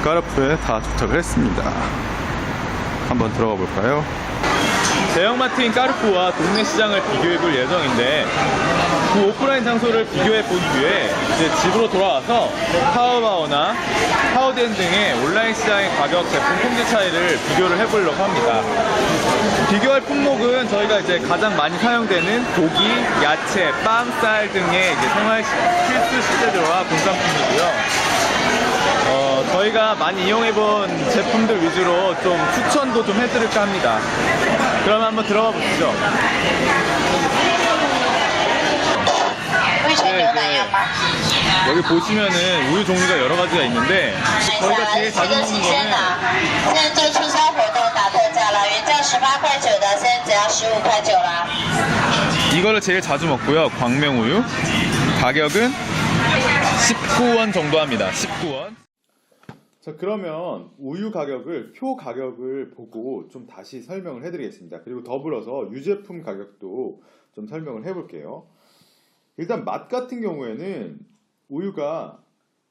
까르푸에 다 도착을 했습니다. 한번 들어가 볼까요? 대형마트인 까르푸와 동네 시장을 비교해 볼 예정인데, 그 오프라인 장소를 비교해 본 뒤에 이제 집으로 돌아와서 타오바오나 하오덴 등의 온라인 시장의 가격, 제품 품질 차이를 비교를 해보려고 합니다. 비교할 품목은 저희가 이제 가장 많이 사용되는 고기, 야채, 빵, 쌀 등의 이제 생활 필수 식재료와 공산품이고요. 저희가 많이 이용해본 제품들 위주로 좀 추천도 좀 해드릴까 합니다. 그럼 한번 들어가 보시죠. 여기 보시면은 우유 종류가 여러 가지가 있는데, 저희가 제일 자주 먹는 거는 이거를 제일 자주 먹고요. 광명우유. 가격은 19원 정도 합니다. 19원. 자, 그러면 우유 가격을, 표 가격을 보고 좀 다시 설명을 해드리겠습니다. 그리고 더불어서 유제품 가격도 좀 설명을 해볼게요. 일단 맛 같은 경우에는 우유가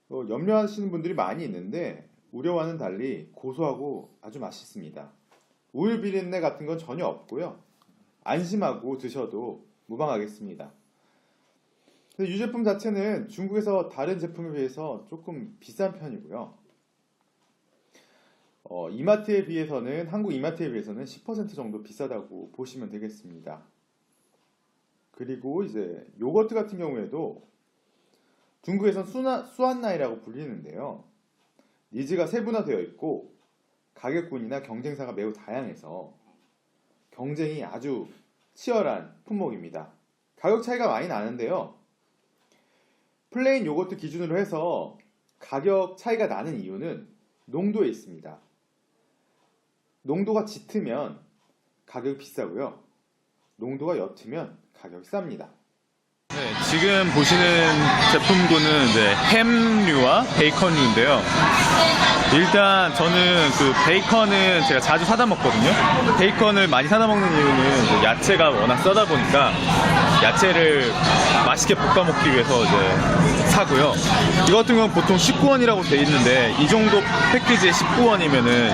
염려하시는 분들이 많이 있는데, 우려와는 달리 고소하고 아주 맛있습니다. 우유 비린내 같은 건 전혀 없고요. 안심하고 드셔도 무방하겠습니다. 유제품 자체는 중국에서 다른 제품에 비해서 조금 비싼 편이고요. 이마트에 비해서는, 한국 이마트에 비해서는 10% 정도 비싸다고 보시면 되겠습니다. 그리고 이제 요거트 같은 경우에도 중국에선 수완나이라고 불리는데요. 니즈가 세분화되어 있고 가격군이나 경쟁사가 매우 다양해서 경쟁이 아주 치열한 품목입니다. 가격 차이가 많이 나는데요. 플레인 요거트 기준으로 해서 가격 차이가 나는 이유는 농도에 있습니다. 농도가 짙으면 가격이 비싸고요. 농도가 옅으면 가격이 쌉니다. 네, 지금 보시는 제품군은 이제 햄류와 베이컨류인데요. 일단 저는 그 베이컨은 제가 자주 사다 먹거든요. 베이컨을 많이 사다 먹는 이유는 야채가 워낙 싸다 보니까 야채를 맛있게 볶아 먹기 위해서 이제 사고요. 이거 같은 경우는 보통 19원이라고 돼 있는데, 이 정도 패키지에 19원이면은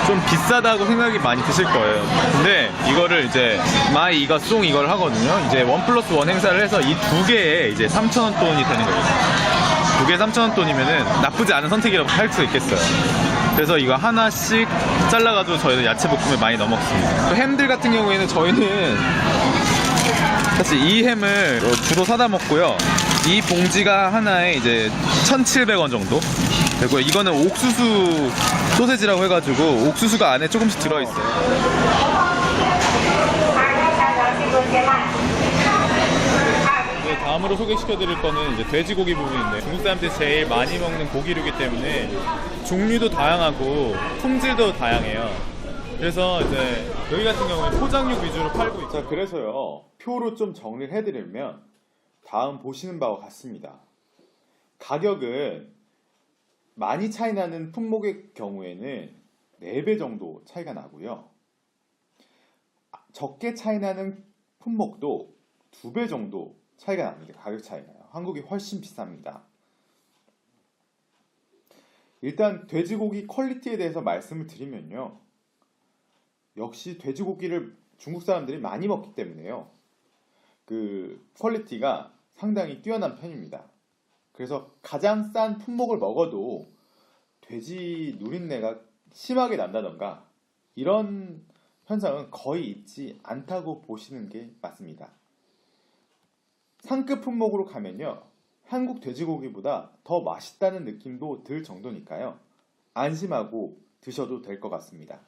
좀 비싸다고 생각이 많이 드실 거예요. 근데 이거를 이제 마이 이거 송 이걸 하거든요. 이제 1+1 행사를 해서 이 두 개에 이제 3,000원 돈이 되는 거거든요. 두 개에 3,000원 돈이면은 나쁘지 않은 선택이라고 할 수 있겠어요. 그래서 이거 하나씩 잘라가지고 저희는 야채 볶음을 많이 넣어 먹습니다. 또 햄들 같은 경우에는 저희는 사실 이 햄을 주로 사다 먹고요. 이 봉지가 하나에 이제 1,700원 정도 되고요. 이거는 옥수수 소세지라고 해가지고 옥수수가 안에 조금씩 들어있어요. 네, 다음으로 소개시켜드릴 거는 이제 돼지고기 부분인데, 중국 사람들이 제일 많이 먹는 고기류이기 때문에 종류도 다양하고 품질도 다양해요. 그래서 이제 여기 같은 경우에 포장육 위주로 팔고 있죠. 자, 그래서요, 표로 좀 정리를 해드리면 다음 보시는 바와 같습니다. 가격은 많이 차이 나는 품목의 경우에는 4배 정도 차이가 나고요. 적게 차이 나는 품목도 2배 정도 차이가 납니다. 가격 차이가요. 한국이 훨씬 비쌉니다. 일단 돼지고기 퀄리티에 대해서 말씀을 드리면요. 역시 돼지고기를 중국 사람들이 많이 먹기 때문에요. 그 퀄리티가 상당히 뛰어난 편입니다. 그래서 가장 싼 품목을 먹어도 돼지 누린내가 심하게 난다던가 이런 현상은 거의 있지 않다고 보시는 게 맞습니다. 상급 품목으로 가면요, 한국 돼지고기보다 더 맛있다는 느낌도 들 정도니까요. 안심하고 드셔도 될 것 같습니다.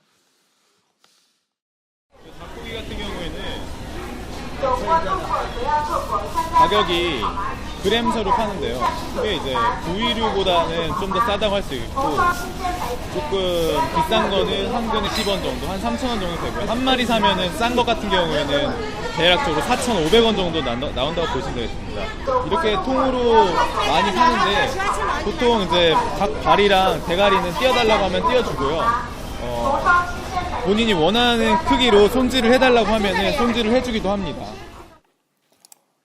닭고기 같은 경우에는 가격이 그램수로 파는데요. 이게 이제 부위류보다는 좀 더 싸다고 할 수 있고, 조금 비싼 거는 한 근에 10원 정도, 한 3,000원 정도 되고요. 한 마리 사면은 싼 것 같은 경우에는 대략적으로 4,500원 정도 나온다고 보시면 되겠습니다. 이렇게 통으로 많이 사는데, 보통 이제 닭 발이랑 대가리는 띄워달라고 하면 띄워주고요. 본인이 원하는 크기로 손질을 해달라고 하면은 손질을 해주기도 합니다.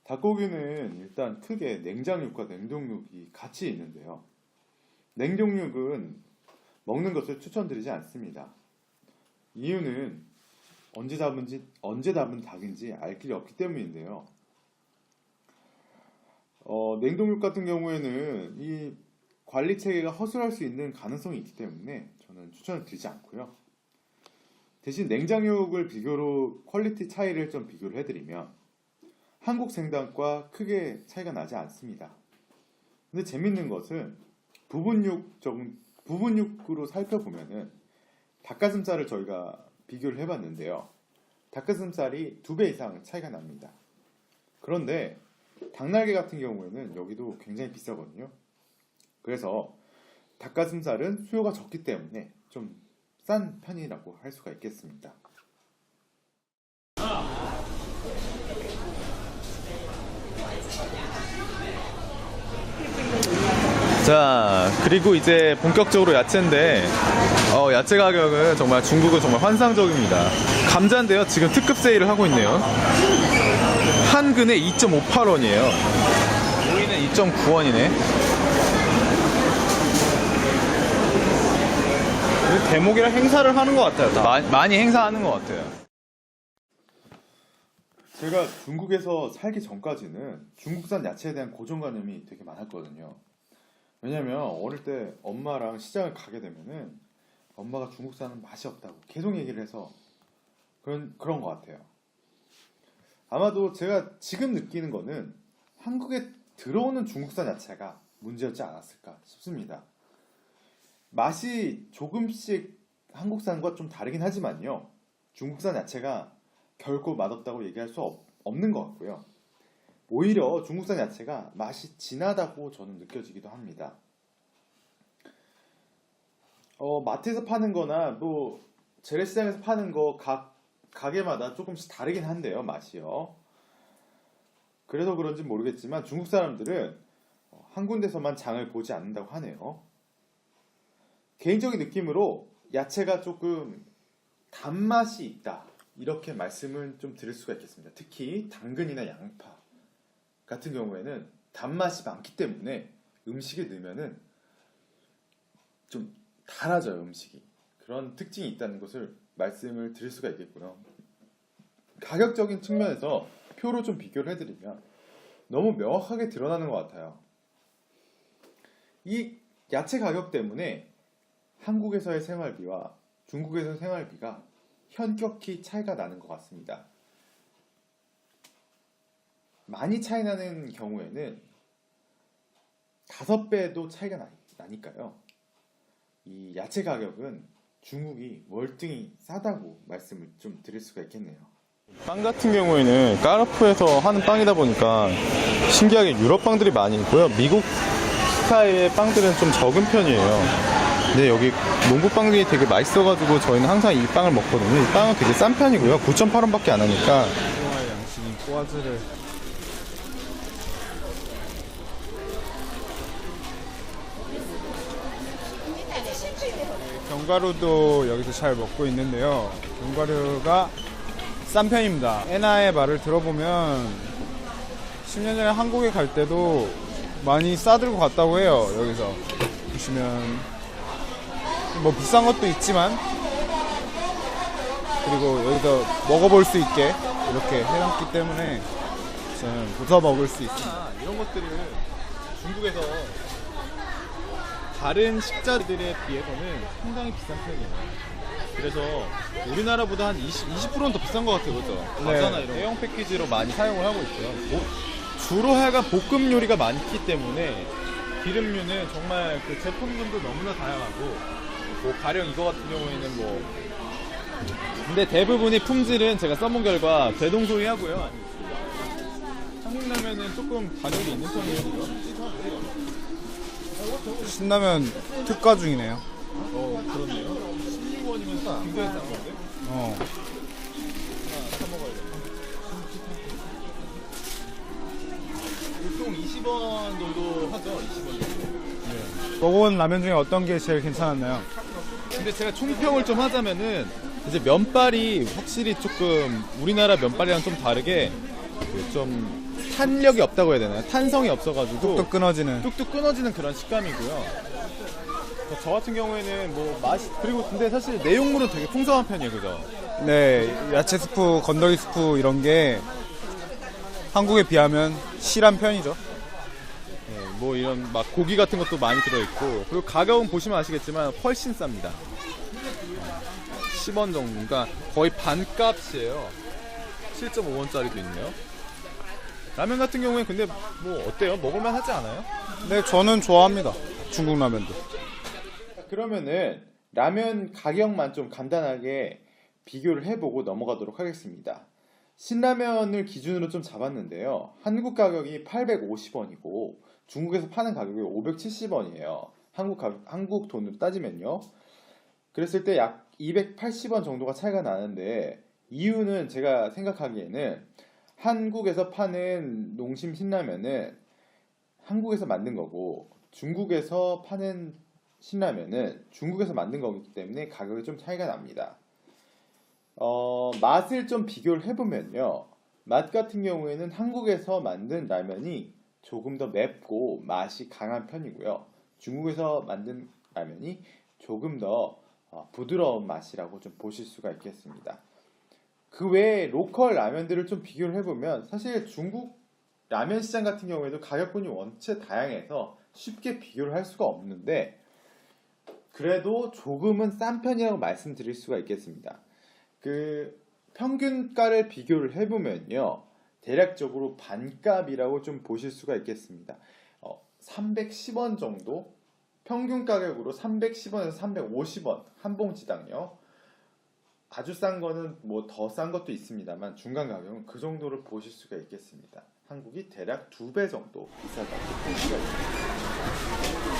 닭고기는 일단 크게 냉장육과 냉동육이 같이 있는데요. 냉동육은 먹는 것을 추천드리지 않습니다. 이유는 언제 잡은 닭인지 알 길이 없기 때문인데요. 냉동육 같은 경우에는 이 관리 체계가 허술할 수 있는 가능성이 있기 때문에 저는 추천을 드리지 않고요. 대신 냉장육을 비교로 퀄리티 차이를 좀 비교를 해드리면 한국 생닭과 크게 차이가 나지 않습니다. 근데 재밌는 것은 부분육으로 살펴보면은 닭가슴살을 저희가 비교를 해봤는데요. 닭가슴살이 2배 이상 차이가 납니다. 그런데 닭날개 같은 경우에는 여기도 굉장히 비싸거든요. 그래서 닭가슴살은 수요가 적기 때문에 좀 싼 편이라고 할 수가 있겠습니다. 자, 그리고 이제 본격적으로 야채인데 야채 가격은 정말 중국은 정말 환상적입니다. 감자인데요, 지금 특급 세일을 하고 있네요. 한 근에 2.58원이에요. 오이는 2.9원이네. 대목이랑 행사를 하는 것 같아요. 많이 행사하는 것 같아요. 제가 중국에서 살기 전까지는 중국산 야채에 대한 고정관념이 되게 많았거든요. 왜냐면 어릴 때 엄마랑 시장을 가게 되면은 엄마가 중국산은 맛이 없다고 계속 얘기를 해서 그런 것 같아요. 아마도 제가 지금 느끼는 거는 한국에 들어오는 중국산 야채가 문제였지 않았을까 싶습니다. 맛이 조금씩 한국산과 좀 다르긴 하지만요. 중국산 야채가 결코 맛없다고 얘기할 수 없는 것 같고요. 오히려 중국산 야채가 맛이 진하다고 저는 느껴지기도 합니다. 마트에서 파는 거나 뭐 재래시장에서 파는 거 각 가게마다 조금씩 다르긴 한데요, 맛이요. 그래서 그런지 모르겠지만 중국 사람들은 한 군데서만 장을 보지 않는다고 하네요. 개인적인 느낌으로 야채가 조금 단맛이 있다, 이렇게 말씀을 좀 드릴 수가 있겠습니다. 특히 당근이나 양파 같은 경우에는 단맛이 많기 때문에 음식에 넣으면은 좀 달아져요, 음식이. 그런 특징이 있다는 것을 말씀을 드릴 수가 있겠고요. 가격적인 측면에서 표로 좀 비교를 해드리면 너무 명확하게 드러나는 것 같아요. 이 야채 가격 때문에 한국에서의 생활비와 중국에서의 생활비가 현격히 차이가 나는 것 같습니다. 많이 차이 나는 경우에는 5배도 차이가 나니까요. 이 야채 가격은 중국이 월등히 싸다고 말씀을 좀 드릴 수가 있겠네요. 빵 같은 경우에는 까르푸에서 하는 빵이다 보니까 신기하게 유럽 빵들이 많이 있고요. 미국 스타일의 빵들은 좀 적은 편이에요. 근데 여기 농부빵들이 되게 맛있어가지고 저희는 항상 이 빵을 먹거든요. 이 빵은 되게 싼 편이고요. 9.8원밖에 안 하니까. 양식인 꼬아즈를 견과류도 여기서 잘 먹고 있는데요. 견과류가 싼 편입니다. 에나의 말을 들어보면 10년 전에 한국에 갈 때도 많이 싸들고 갔다고 해요. 여기서 보시면 뭐 비싼 것도 있지만, 그리고 여기서 먹어볼 수 있게 이렇게 해놨기 때문에 저는 부서 먹을 수 있습니다. 이런 것들을 중국에서 다른 식자들에 비해서는 상당히 비싼 편이에요. 그래서 우리나라보다 한 20%는 더 비싼 것 같아요. 그죠? 과자나 이런 대형 패키지로 많이 사용을 하고 있고요. 주로 하여간 볶음 요리가 많기 때문에 기름류는 정말 그 제품군도 너무나 다양하고, 뭐 가령 이거 같은 경우에는 뭐 근데 대부분이 품질은 제가 써본 결과 대동소이하고요. 한국 라면은 조금 가격이 있는 편이에요. 신라면 특가 중이네요. 그렇네요. 16원이면 굉장히 싼 건데? 하나 사먹어야겠다. 보통 20원 정도 하죠. 20원 정도. 먹어본 라면 중에 어떤 게 제일 괜찮았나요? 근데 제가 총평을 좀 하자면은 이제 면발이 확실히 조금 우리나라 면발이랑 좀 다르게 좀 탄력이 없다고 해야 되나요? 탄성이 없어가지고 뚝뚝 끊어지는. 뚝뚝 끊어지는 그런 식감이고요. 저 같은 경우에는 뭐 맛이 그리고 근데 사실 내용물은 되게 풍성한 편이에요, 그죠? 네, 야채 스프, 건더기 스프 이런 게 한국에 비하면 실한 편이죠. 네, 뭐 이런 막 고기 같은 것도 많이 들어있고 그리고 가격은 보시면 아시겠지만 훨씬 쌉니다. 10원 정도가 거의 반값이에요. 7.5원짜리도 있네요. 라면 같은 경우에 근데 뭐 어때요? 먹을만 하지 않아요? 네, 저는 좋아합니다. 중국 라면도. 그러면은 라면 가격만 좀 간단하게 비교를 해보고 넘어가도록 하겠습니다. 신라면을 기준으로 좀 잡았는데요. 한국 가격이 850원이고 중국에서 파는 가격이 570원이에요. 한국 돈으로 따지면요. 그랬을 때 약 280원 정도가 차이가 나는데 이유는 제가 생각하기에는 한국에서 파는 농심 신라면은 한국에서 만든 거고 중국에서 파는 신라면은 중국에서 만든 거기 때문에 가격이 좀 차이가 납니다. 맛을 좀 비교를 해보면요. 맛 같은 경우에는 한국에서 만든 라면이 조금 더 맵고 맛이 강한 편이고요. 중국에서 만든 라면이 조금 더 부드러운 맛이라고 좀 보실 수가 있겠습니다. 그 외에 로컬 라면들을 좀 비교를 해보면 사실 중국 라면 시장 같은 경우에도 가격군이 원체 다양해서 쉽게 비교를 할 수가 없는데 그래도 조금은 싼 편이라고 말씀드릴 수가 있겠습니다. 그 평균가를 비교를 해보면요. 대략적으로 반값이라고 좀 보실 수가 있겠습니다. 310원 정도? 평균 가격으로 310원에서 350원 한 봉지당요. 아주 싼 거는 뭐 더 싼 것도 있습니다만 중간 가격은 그 정도를 보실 수가 있겠습니다. 한국이 대략 2배 정도 비싸다고 볼 수가 있습니다.